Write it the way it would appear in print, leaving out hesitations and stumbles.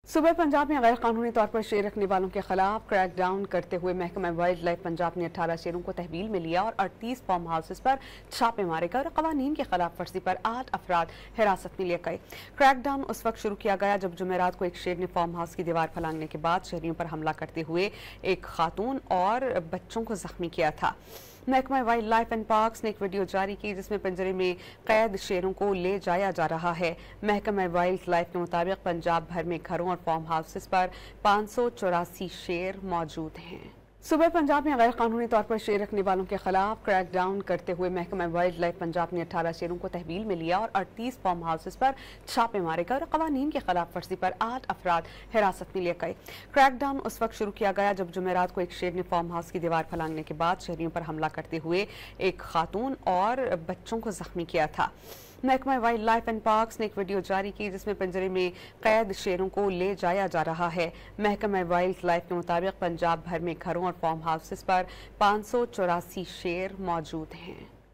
सूबे पंजाब में गैर कानूनी तौर पर शेर रखने वालों के खिलाफ क्रैक डाउन करते हुए महकमा वाइल्ड लाइफ पंजाब ने 18 शेरों को तहवील में लिया और 38 फार्म हाउसेस पर छापे मारे गए और कवानीन की खिलाफ वर्जी पर 8 अफराद हिरासत में लिए गए। क्रैक डाउन उस वक्त शुरू किया गया जब जुमेरात को एक शेर ने फार्म हाउस की दीवार फलांगने के बाद शहरियों पर हमला करते हुए एक खातून और बच्चों को जख्मी किया था। महकमा वाइल्ड लाइफ एंड पार्क्स ने एक वीडियो जारी की जिसमें पिंजरे में कैद शेरों को ले जाया जा रहा है। महकमा वाइल्ड लाइफ के मुताबिक पंजाब भर में घरों और फार्म हाउसेस पर 584 शेर मौजूद हैं। सूबे पंजाब में गैर कानूनी तौर पर शेर रखने वालों के खिलाफ क्रैक डाउन करते हुए महकमा वाइल्ड लाइफ पंजाब ने 18 शेरों को तहवील में लिया और 38 फार्म हाउसेस पर छापे मारे गए और कवानीन की खिलाफ वर्जी पर 8 अफराद हिरासत में लिए गए। क्रैक डाउन उस वक्त शुरू किया गया जब जुमेरात को एक शेर ने फार्म हाउस की दीवार फलांगने के बाद शहरियों पर हमला करते हुए एक खातून और बच्चों को जख्मी किया था। महकमा वाइल्ड लाइफ एंड पार्क्स ने एक वीडियो जारी की जिसमें पिंजरे में कैद शेरों को ले जाया जा रहा है। महकमा वाइल्ड लाइफ के मुताबिक पंजाब भर में घरों और फार्म हाउसेस पर 584 शेर मौजूद हैं।